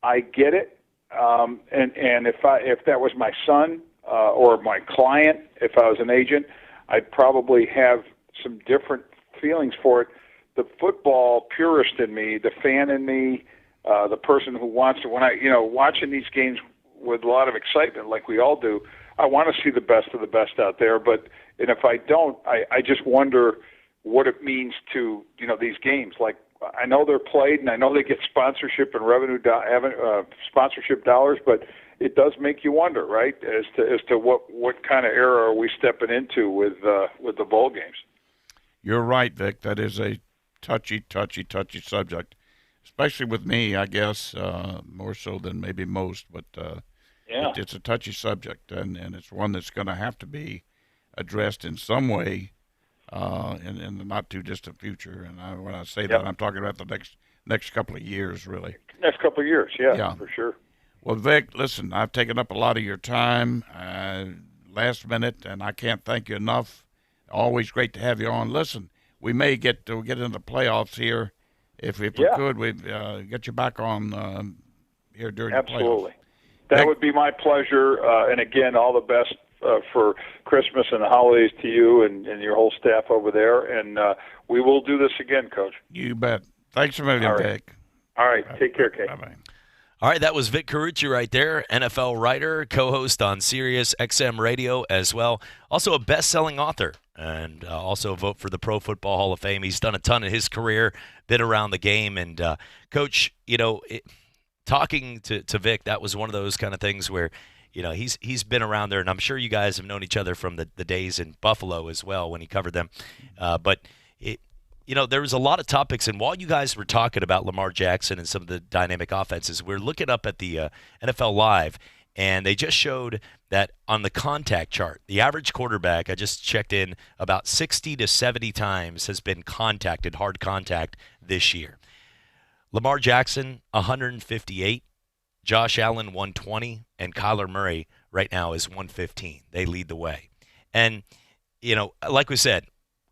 I get it, and if that was my son or my client, if I was an agent, I'd probably have some different feelings for it. The football purist in me, the fan in me, the person who wants to, when watching these games with a lot of excitement, like we all do, I want to see the best of the best out there. And if I don't, I just wonder what it means to these games. Like, I know they're played, and I know they get sponsorship and revenue sponsorship dollars, but it does make you wonder, right, as to what kind of era are we stepping into with the bowl games. You're right, Vic. That is a touchy subject, especially with me, I guess, more so than maybe most. But it's a touchy subject, and it's one that's going to have to be addressed in some way in the not too distant future. And when I say that, I'm talking about the next couple of years, really. Next couple of years, yeah, for sure. Well, Vic, listen, I've taken up a lot of your time last minute, and I can't thank you enough. Always great to have you on. Listen, we may get into the playoffs here. If we could, we'd get you back on here during the playoffs. Absolutely. That would be my pleasure. And again, all the best for Christmas and the holidays to you and your whole staff over there. And we will do this again, Coach. You bet. Thanks a million, Vic. All right. Take care, Kate. Bye-bye. All right, that was Vic Carucci right there, NFL writer, co-host on Sirius XM Radio as well. Also a best-selling author, and also a vote for the Pro Football Hall of Fame. He's done a ton in his career, been around the game. And, Coach, talking to Vic, that was one of those kind of things where, he's been around there, and I'm sure you guys have known each other from the days in Buffalo as well when he covered them. There was a lot of topics, and while you guys were talking about Lamar Jackson and some of the dynamic offenses, we're looking up at the NFL Live, and they just showed that on the contact chart, the average quarterback, I just checked in, about 60 to 70 times has been contacted, hard contact, this year. Lamar Jackson, 158, Josh Allen, 120, and Kyler Murray right now is 115. They lead the way. And, like we said,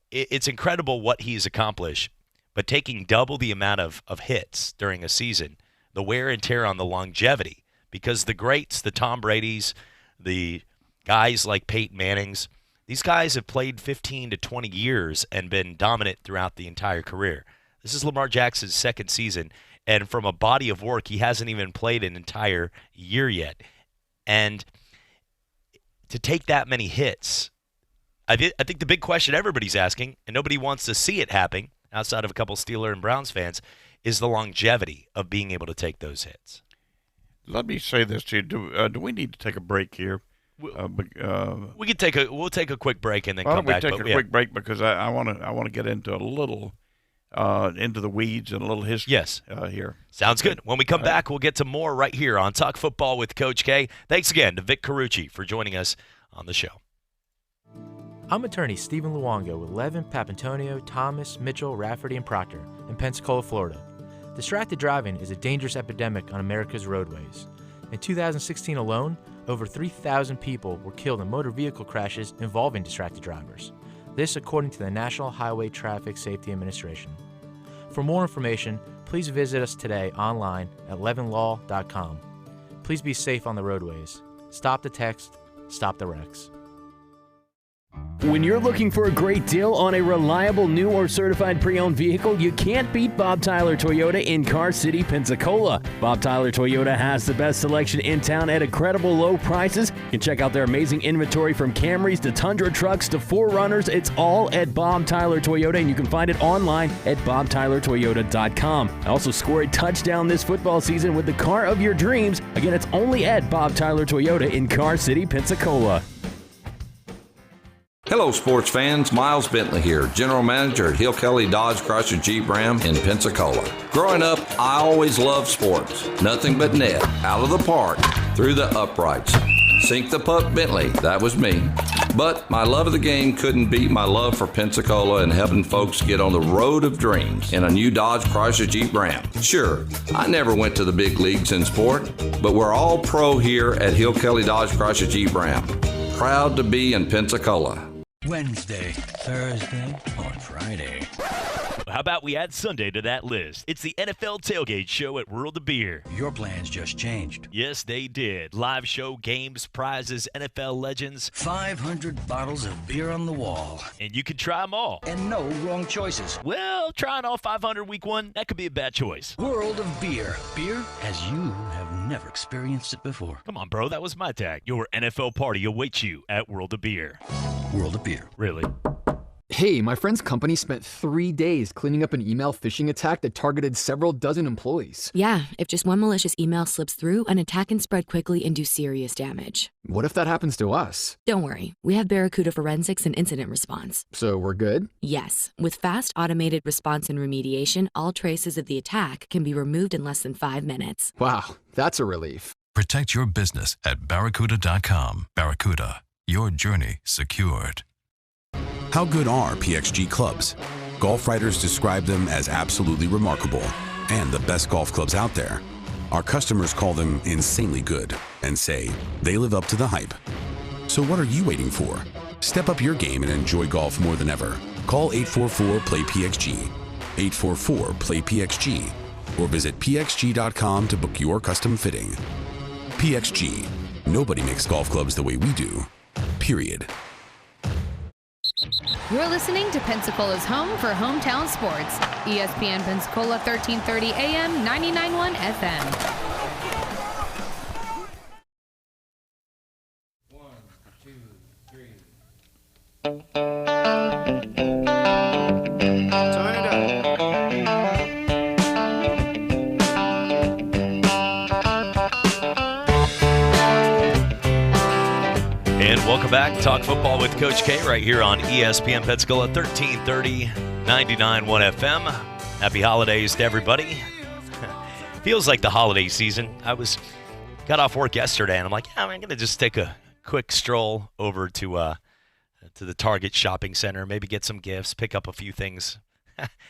it's incredible what he's accomplished, but taking double the amount of hits during a season, the wear and tear on the longevity, because the greats, the Tom Bradys, the guys like Peyton Mannings, these guys have played 15 to 20 years and been dominant throughout the entire career. This is Lamar Jackson's second season, and from a body of work, he hasn't even played an entire year yet. And to take that many hits, I think the big question everybody's asking, and nobody wants to see it happen outside of a couple Steeler and Browns fans, is the longevity of being able to take those hits. Let me say this to you. Do we need to take a break here? We'll take a quick break and then come back. Why don't we take a quick break, because I want to get into a little into the weeds and a little history. Yes. Here. Sounds good. When we come back, we'll get to more right here on Talk Football with Coach K. Thanks again to Vic Carucci for joining us on the show. I'm attorney Stephen Luongo with Levin, Papantonio, Thomas, Mitchell, Rafferty, and Proctor in Pensacola, Florida. Distracted driving is a dangerous epidemic on America's roadways. In 2016 alone, over 3,000 people were killed in motor vehicle crashes involving distracted drivers. This according to the National Highway Traffic Safety Administration. For more information, please visit us today online at levinlaw.com. Please be safe on the roadways. Stop the text, stop the wrecks. When you're looking for a great deal on a reliable new or certified pre-owned vehicle, you can't beat Bob Tyler Toyota in Car City, Pensacola. Bob Tyler Toyota has the best selection in town at incredible low prices. You can check out their amazing inventory from Camrys to Tundra trucks to 4Runners. It's all at Bob Tyler Toyota, and you can find it online at bobtylertoyota.com. Also score a touchdown this football season with the car of your dreams. Again, it's only at Bob Tyler Toyota in Car City, Pensacola. Hello, sports fans. Miles Bentley here, General Manager at Hill Kelly Dodge Chrysler Jeep Ram in Pensacola. Growing up, I always loved sports. Nothing but net, out of the park, through the uprights. Sink the puck, Bentley. That was me. But my love of the game couldn't beat my love for Pensacola and helping folks get on the road of dreams in a new Dodge Chrysler Jeep Ram. Sure, I never went to the big leagues in sport, but we're all pro here at Hill Kelly Dodge Chrysler Jeep Ram. Proud to be in Pensacola. Wednesday, Thursday, or Friday. How about we add Sunday to that list? It's the NFL Tailgate Show at World of Beer. Your plans just changed. Yes, they did. Live show, games, prizes, NFL legends. 500 bottles of beer on the wall. And you can try them all. And no wrong choices. Well, trying all 500 week one, that could be a bad choice. World of Beer. Beer as you have never experienced it before. Come on, bro. That was my tag. Your NFL party awaits you at World of Beer. World of Beer. Really? Hey, my friend's company spent 3 days cleaning up an email phishing attack that targeted several dozen employees. Yeah, if just one malicious email slips through, an attack can spread quickly and do serious damage. What if that happens to us? Don't worry, we have Barracuda Forensics and Incident Response. So we're good? Yes, with fast automated response and remediation, all traces of the attack can be removed in less than 5 minutes. Wow, that's a relief. Protect your business at Barracuda.com. Barracuda, your journey secured. How good are PXG clubs? Golf writers describe them as absolutely remarkable and the best golf clubs out there. Our customers call them insanely good and say they live up to the hype. So what are you waiting for? Step up your game and enjoy golf more than ever. Call 844-PLAY-PXG, 844-PLAY-PXG, or visit pxg.com to book your custom fitting. PXG. Nobody makes golf clubs the way we do. Period. You're listening to Pensacola's home for hometown sports. ESPN Pensacola 1330 AM, 99.1 FM. 1, 2, 3. Turn it up. And welcome back. Talk football with Coach K right here on ESPN Pensacola 1330 99.1 FM. Happy holidays to everybody. Feels like the holiday season. Got off work yesterday and I'm like, I'm going to just take a quick stroll over to the Target shopping center, maybe get some gifts, pick up a few things.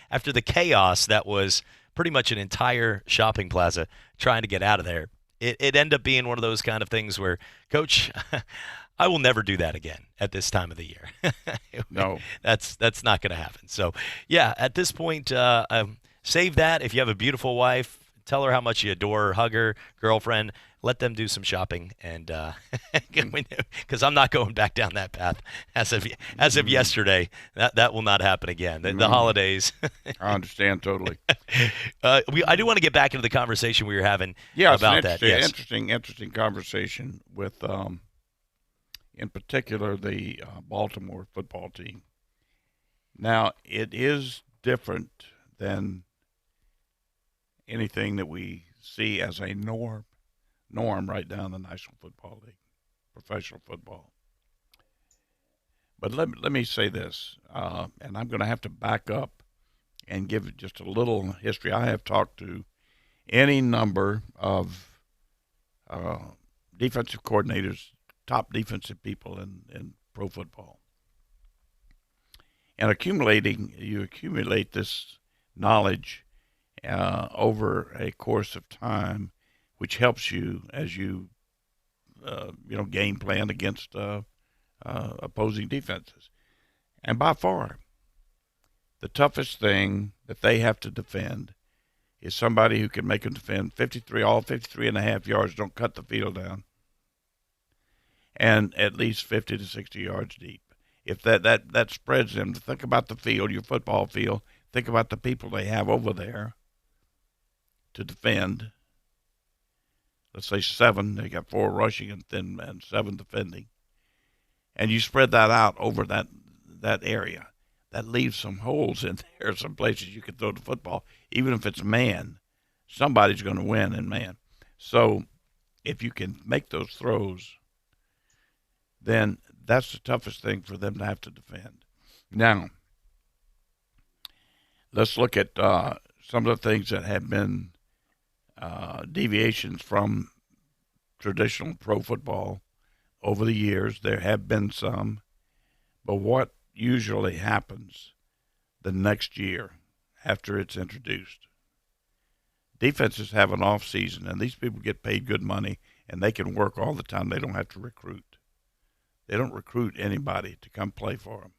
After the chaos that was pretty much an entire shopping plaza trying to get out of there, it ended up being one of those kind of things where, Coach, I will never do that again at this time of the year. No. That's not going to happen. So, yeah, at this point, save that. If you have a beautiful wife, tell her how much you adore her, hug her, girlfriend, let them do some shopping. And because I'm not going back down that path as of yesterday. That will not happen again. The holidays. I understand totally. I do want to get back into the conversation we were having about that. Yes. Interesting conversation with in particular, the Baltimore football team. Now, it is different than anything that we see as a norm right down the National Football League, professional football. But let me say this, and I'm going to have to back up and give it just a little history. I have talked to any number of defensive coordinators, top defensive people in pro football. And you accumulate this knowledge over a course of time, which helps you as you game plan against opposing defenses. And by far, the toughest thing that they have to defend is somebody who can make them defend 53 and a half yards, don't cut the field down, and at least 50 to 60 yards deep. If that spreads them to think about the field, your football field, think about the people they have over there to defend. Let's say 7, they got 4 rushing and 7 defending. And you spread that out over that area. That leaves some holes in there, some places you can throw the football. Even if it's man, somebody's going to win in man. So if you can make those throws, then that's the toughest thing for them to have to defend. Now, let's look at some of the things that have been deviations from traditional pro football over the years. There have been some, but what usually happens the next year after it's introduced? Defenses have an off season, and these people get paid good money, and they can work all the time. They don't have to recruit. They don't recruit anybody to come play for them.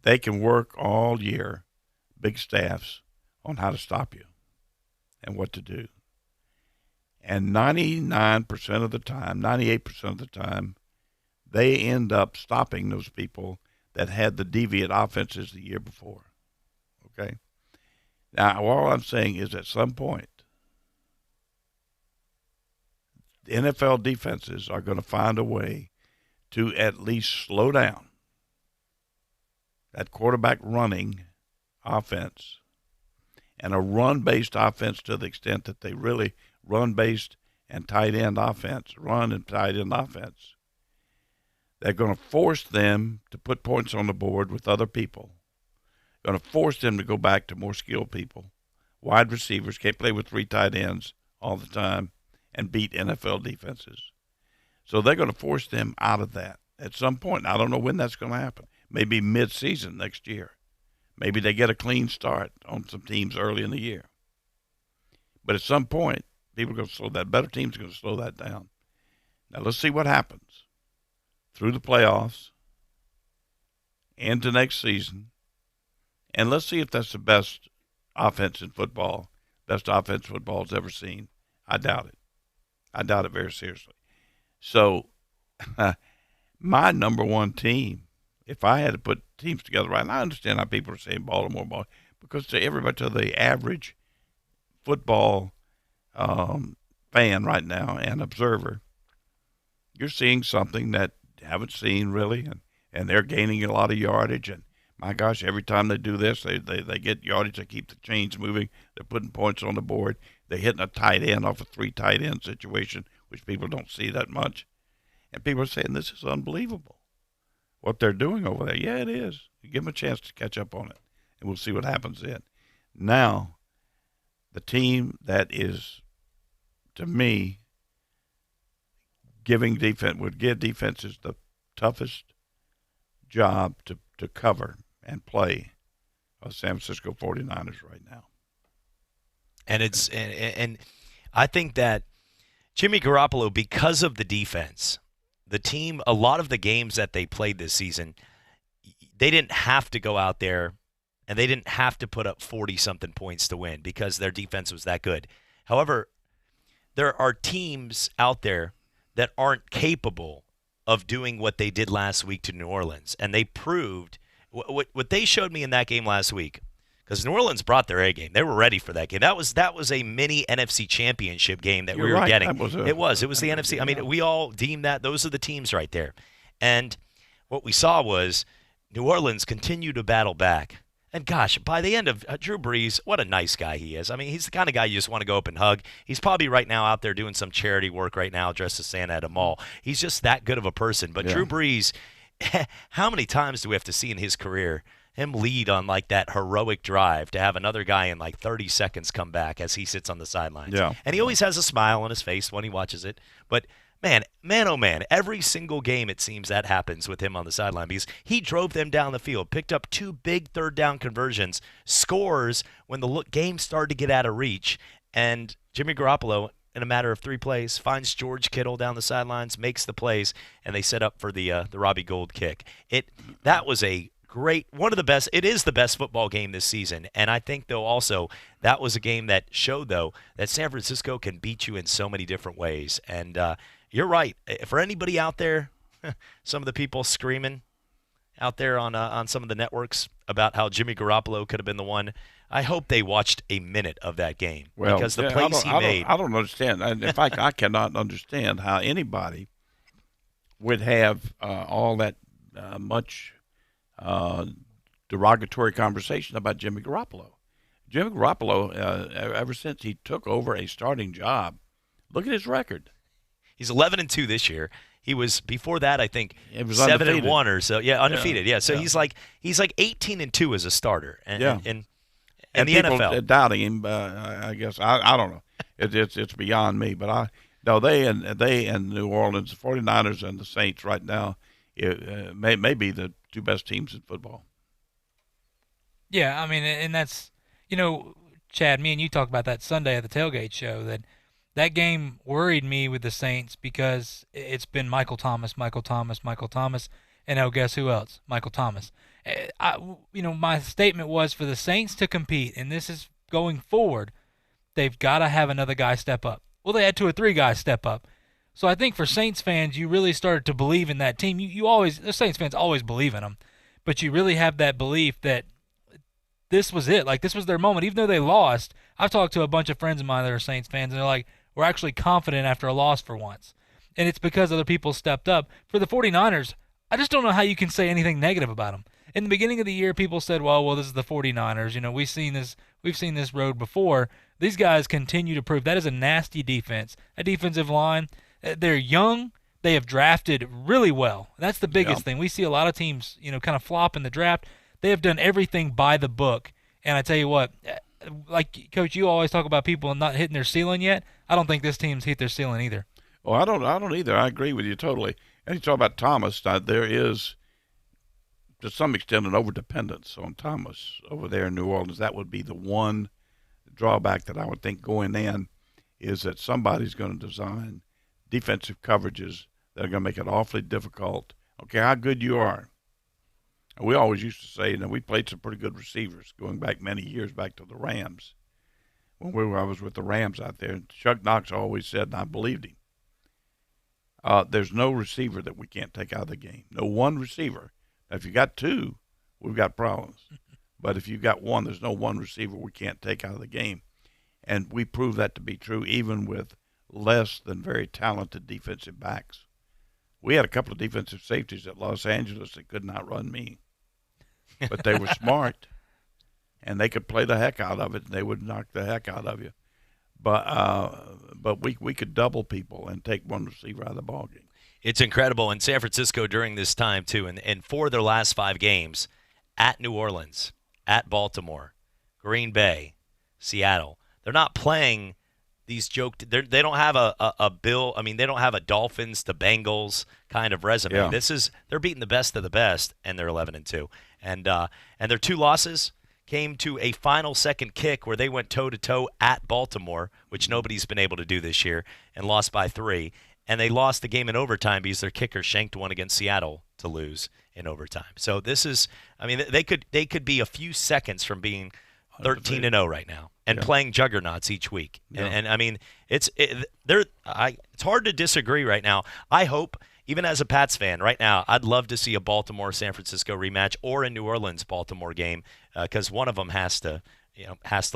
They can work all year, big staffs, on how to stop you and what to do. And 99% of the time, 98% of the time, they end up stopping those people that had the deviant offenses the year before. Okay? Now, all I'm saying is at some point, the NFL defenses are going to find a way to at least slow down that quarterback running offense and a run-based offense to the extent that they really run-based and tight end offense, run and tight end offense. They're going to force them to put points on the board with other people. Going to force them to go back to more skilled people. Wide receivers can't play with 3 tight ends all the time and beat NFL defenses. So they're going to force them out of that at some point. I don't know when that's going to happen. Maybe mid-season next year. Maybe they get a clean start on some teams early in the year. But at some point, people are going to slow that. Better teams are going to slow that down. Now let's see what happens through the playoffs into next season. And let's see if that's the best offense in football, best offense football's ever seen. I doubt it. I doubt it very seriously. So my number one team, if I had to put teams together right now, I understand how people are saying Baltimore, because to everybody, to the average football fan right now and observer, you're seeing something that you haven't seen really, and they're gaining a lot of yardage. And my gosh, every time they do this, they get yardage. They keep the chains moving. They're putting points on the board. They're hitting a tight end off a 3 tight end situation, which people don't see that much. And people are saying this is unbelievable, what they're doing over there. Yeah, it is. You give them a chance to catch up on it, and we'll see what happens then. Now, the team that is, to me, would give defenses the toughest job to cover and play are San Francisco 49ers right now. And it's and I think that Jimmy Garoppolo, because of the defense, the team, a lot of the games that they played this season, they didn't have to go out there and they didn't have to put up 40-something points to win because their defense was that good. However, there are teams out there that aren't capable of doing what they did last week to New Orleans. And they proved what they showed me in that game last week, because New Orleans brought their A game. They were ready for that game. That was a mini NFC championship game that we were getting. It was the NFC. I mean, we all deemed that those are the teams right there. And what we saw was New Orleans continue to battle back. And gosh, by the end of Drew Brees, what a nice guy he is. I mean, he's the kind of guy you just want to go up and hug. He's probably right now out there doing some charity work right now, dressed as Santa at a mall. He's just that good of a person. But Drew Brees, how many times do we have to see in his career him lead on like that heroic drive to have another guy in like 30 seconds come back as he sits on the sidelines. Yeah. And he always has a smile on his face when he watches it. But man, oh man, every single game it seems that happens with him on the sideline because he drove them down the field, picked up 2 big third down conversions, scores when the game started to get out of reach, and Jimmy Garoppolo, in a matter of 3 plays, finds George Kittle down the sidelines, makes the plays, and they set up for the Robbie Gould kick. That was a great, one of the best. It is the best football game this season, and I think though also that was a game that showed though that San Francisco can beat you in so many different ways. And you're right. For anybody out there, some of the people screaming out there on some of the networks about how Jimmy Garoppolo could have been the one, I hope they watched a minute of that game because the plays he made. I don't understand. In fact, I cannot understand how anybody would have all that much derogatory conversation about Jimmy Garoppolo. Jimmy Garoppolo, ever since he took over a starting job, look at his record. He's 11-2 this year. He was before that, I think, it was 7-1 or so. Yeah, undefeated. Yeah, so yeah. he's like 18-2 as a starter. And the people NFL doubting him. I guess I don't know. It's beyond me. But they and New Orleans, the 49ers and the Saints right now, may be the 2 best teams in football. Yeah, I mean, and that's, Chad, me and you talked about that Sunday at the tailgate show, that game worried me with the Saints because it's been Michael Thomas, and oh, guess who else? Michael Thomas. My statement was for the Saints to compete, and this is going forward, they've got to have another guy step up. Well, they had 2 or 3 guys step up. So I think for Saints fans, you really started to believe in that team. The Saints fans always believe in them, but you really have that belief that this was it. Like, this was their moment. Even though they lost, I've talked to a bunch of friends of mine that are Saints fans, and they're like, we're actually confident after a loss for once. And it's because other people stepped up. For the 49ers, I just don't know how you can say anything negative about them. In the beginning of the year, people said, well, this is the 49ers. We've seen this road before. These guys continue to prove that is a nasty defense. A defensive line, they're young. They have drafted really well. That's the biggest thing. We see a lot of teams, kind of flop in the draft. They have done everything by the book. And I tell you what, like, Coach, you always talk about people not hitting their ceiling yet. I don't think this team's hit their ceiling either. Well, I don't either. I agree with you totally. And you talk about Thomas. There is, to some extent, an overdependence on Thomas over there in New Orleans. That would be the one drawback that I would think going in, is that somebody's going to design defensive coverages that are going to make it awfully difficult. Okay, how good you are. We always used to say, we played some pretty good receivers going back many years back to the Rams. When I was with the Rams out there, Chuck Knox always said, and I believed him, there's no receiver that we can't take out of the game. No one receiver. Now, if you got 2, we've got problems. But if you got 1, there's no one receiver we can't take out of the game. And we proved that to be true even with less than very talented defensive backs. We had a couple of defensive safeties at Los Angeles that could not run me. But they were smart, and they could play the heck out of it, and they would knock the heck out of you. But we could double people and take one receiver out of the ballgame. It's incredible. In San Francisco during this time, too, and for their last 5 games, at New Orleans, at Baltimore, Green Bay, Seattle, they're not playing these they don't have a Bill. I mean, they don't have a Dolphins to Bengals kind of resume. Yeah. They're beating the best of the best, and they're 11-2. And their 2 losses came to a final second kick where they went toe-to-toe at Baltimore, which nobody's been able to do this year, and lost by 3. And they lost the game in overtime because their kicker shanked one against Seattle to lose in overtime. So this is, they could be a few seconds from being 13-0 right now and playing juggernauts each week. Yeah. And it's hard to disagree right now. I hope, even as a Pats fan right now, I'd love to see a Baltimore-San Francisco rematch or a New Orleans-Baltimore game because one of them has to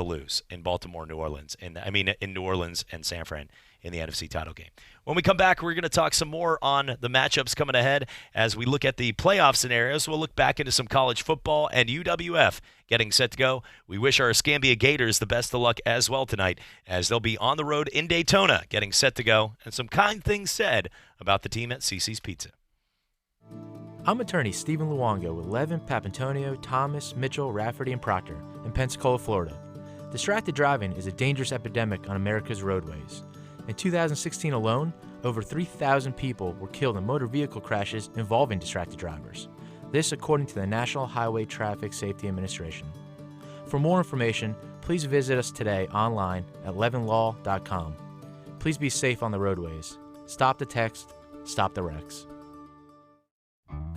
lose in Baltimore, New Orleans, in New Orleans and San Fran in the NFC title game. When we come back, we're going to talk some more on the matchups coming ahead as we look at the playoff scenarios. We'll look back into some college football and UWF getting set to go. We wish our Escambia Gators the best of luck as well tonight as they'll be on the road in Daytona getting set to go, and some kind things said about the team at CC's Pizza. I'm attorney Stephen Luongo with Levin, Papantonio, Thomas, Mitchell, Rafferty, and Proctor in Pensacola, Florida. Distracted driving is a dangerous epidemic on America's roadways. In 2016 alone, over 3,000 people were killed in motor vehicle crashes involving distracted drivers. This according to the National Highway Traffic Safety Administration. For more information, please visit us today online at levinlaw.com. Please be safe on the roadways. Stop the text, stop the wrecks.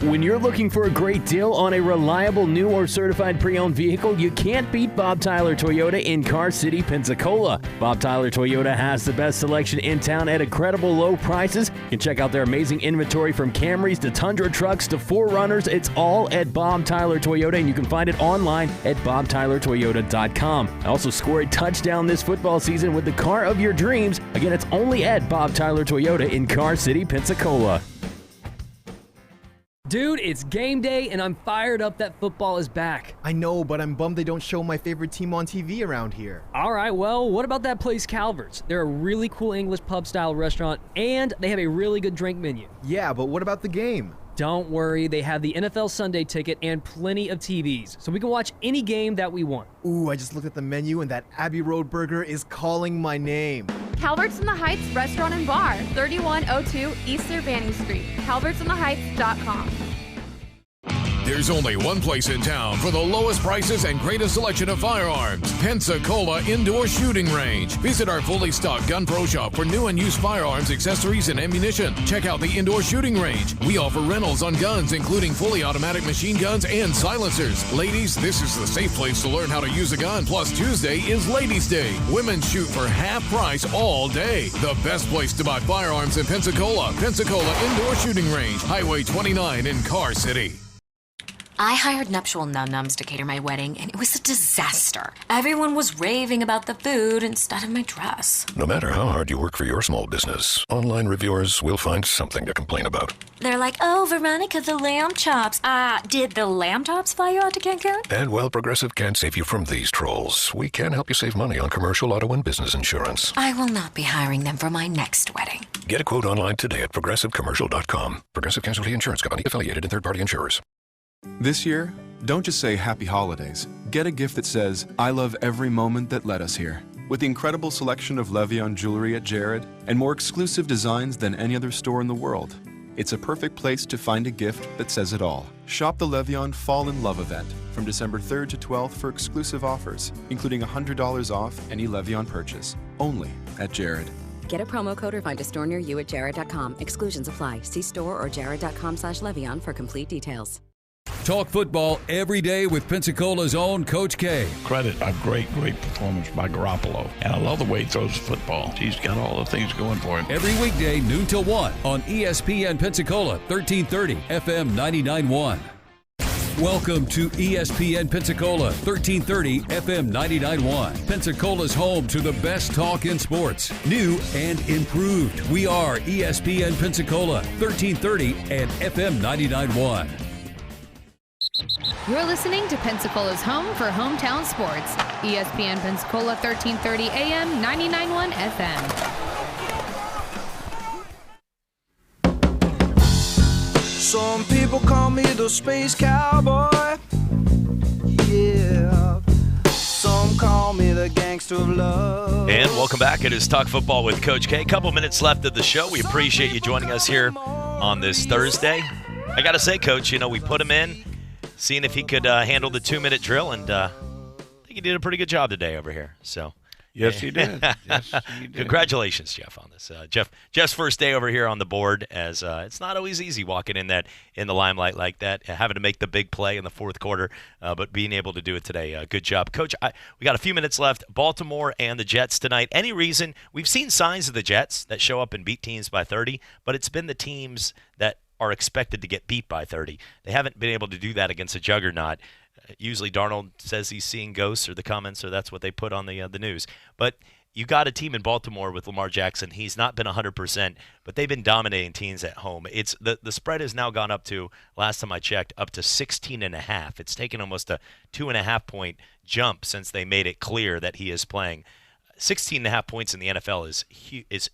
When you're looking for a great deal on a reliable new or certified pre-owned vehicle, you can't beat Bob Tyler Toyota in Car City, Pensacola. Bob Tyler Toyota has the best selection in town at incredible low prices. You can check out their amazing inventory from Camrys to Tundra trucks to 4Runners. It's all at Bob Tyler Toyota, and you can find it online at bobtylertoyota.com. Also score a touchdown this football season with the car of your dreams. Again, it's only at Bob Tyler Toyota in Car City, Pensacola. Dude, it's game day, and I'm fired up that football is back. I know, but I'm bummed they don't show my favorite team on TV around here. All right, well, what about that place Calvert's? They're a really cool English pub-style restaurant, and they have a really good drink menu. Yeah, but what about the game? Don't worry, they have the NFL Sunday ticket and plenty of TVs, so we can watch any game that we want. Ooh, I just looked at the menu, and that Abbey Road burger is calling my name. Calvert's in the Heights Restaurant and Bar, 3102 East Urbana Street, calvertsintheheights.com. There's only one place in town for the lowest prices and greatest selection of firearms. Pensacola Indoor Shooting Range. Visit our fully stocked Gun Pro shop for new and used firearms, accessories, and ammunition. Check out the Indoor Shooting Range. We offer rentals on guns, including fully automatic machine guns and silencers. Ladies, this is the safe place to learn how to use a gun. Plus, Tuesday is Ladies' Day. Women shoot for half price all day. The best place to buy firearms in Pensacola. Pensacola Indoor Shooting Range. Highway 29 in Car City. I hired Nuptial Num-Nums to cater my wedding, and it was a disaster. Everyone was raving about the food instead of my dress. No matter how hard you work for your small business, online reviewers will find something to complain about. They're like, oh, Veronica, the lamb chops. Did the lamb chops fly you out to Cancun? And while Progressive can't save you from these trolls, we can help you save money on commercial, auto, and business insurance. I will not be hiring them for my next wedding. Get a quote online today at progressivecommercial.com. Progressive Casualty Insurance Company, affiliated and third-party insurers. This year, don't just say Happy Holidays. Get a gift that says, I love every moment that led us here. With the incredible selection of Levion jewelry at Jared and more exclusive designs than any other store in the world, it's a perfect place to find a gift that says it all. Shop the Levion Fall in Love event from December 3rd to 12th for exclusive offers, including $100 off any Levion purchase, only at Jared. Get a promo code or find a store near you at jared.com. Exclusions apply. See store or jared.com/Levion for complete details. Talk football every day with Pensacola's own Coach K. Credit a great performance by Garoppolo. And I love the way he throws the football. He's got all the things going for him. Every weekday, noon till 1 on ESPN Pensacola, 1330 FM 99.1. Welcome to ESPN Pensacola, 1330 FM 99.1. Pensacola's home to the best talk in sports, new and improved. We are ESPN Pensacola, 1330 and FM 99.1. You're listening to Pensacola's home for hometown sports. ESPN Pensacola, 1330 AM, 99.1 FM. Some people call me the space cowboy. Yeah. Some call me the gangster of love. And welcome back. It is Talk Football with Coach K. A couple minutes left of the show. We appreciate you joining us here on this Thursday. I got to say, Coach, we put him in, seeing if he could handle the 2-minute drill, and I think he did a pretty good job today over here. So, yes, he did. Yes, he did. Congratulations, Jeff, on this. Jeff's first day over here on the board, as it's not always easy walking in the limelight like that, having to make the big play in the fourth quarter, but being able to do it today. Good job, Coach. We got a few minutes left. Baltimore and the Jets tonight. Any reason? We've seen signs of the Jets that show up and beat teams by 30, but it's been the teams that are expected to get beat by 30. They haven't been able to do that against a juggernaut. Usually Darnold says he's seeing ghosts, or the comments, or that's what they put on the news. But you got a team in Baltimore with Lamar Jackson. He's not been 100%, but they've been dominating teams at home. It's the spread has now gone up to, last time I checked, up to 16.5. It's taken almost a 2.5-point jump since they made it clear that he is playing. 16.5 points in the NFL is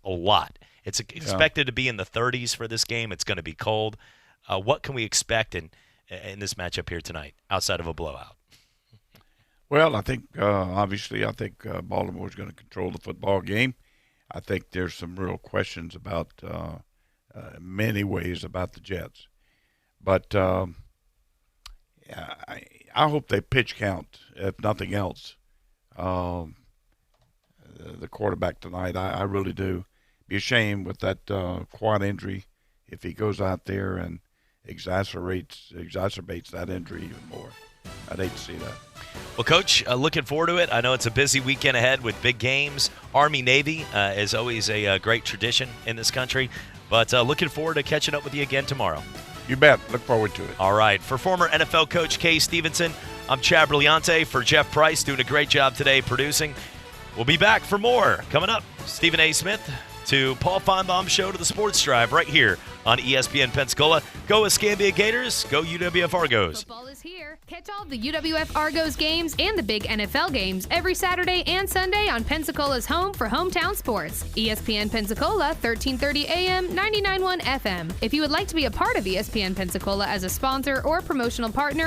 a lot. It's expected to be in the 30s for this game. It's going to be cold. What can we expect in this matchup here tonight, outside of a blowout? Well, I think obviously Baltimore's going to control the football game. I think there's some real questions about many ways about the Jets, but I hope they pitch count, if nothing else, the quarterback tonight. I really do. Be a shame with that quad injury if he goes out there and exacerbates that injury even more. I'd hate to see that. Well, Coach, looking forward to it. I know it's a busy weekend ahead with big games. Army-Navy is always a great tradition in this country. But looking forward to catching up with you again tomorrow. You bet. Look forward to it. All right. For former NFL coach Kay Stevenson, I'm Chad Brillante. For Jeff Price, doing a great job today producing. We'll be back for more. Coming up, Stephen A. Smith to Paul Feinbaum Show to the Sports Drive right here on ESPN Pensacola. Go Escambia Gators. Go UWF Argos. Football is here. Catch all the UWF Argos games and the big NFL games every Saturday and Sunday on Pensacola's home for hometown sports. ESPN Pensacola, 1330 AM, 99.1 FM. If you would like to be a part of ESPN Pensacola as a sponsor or promotional partner,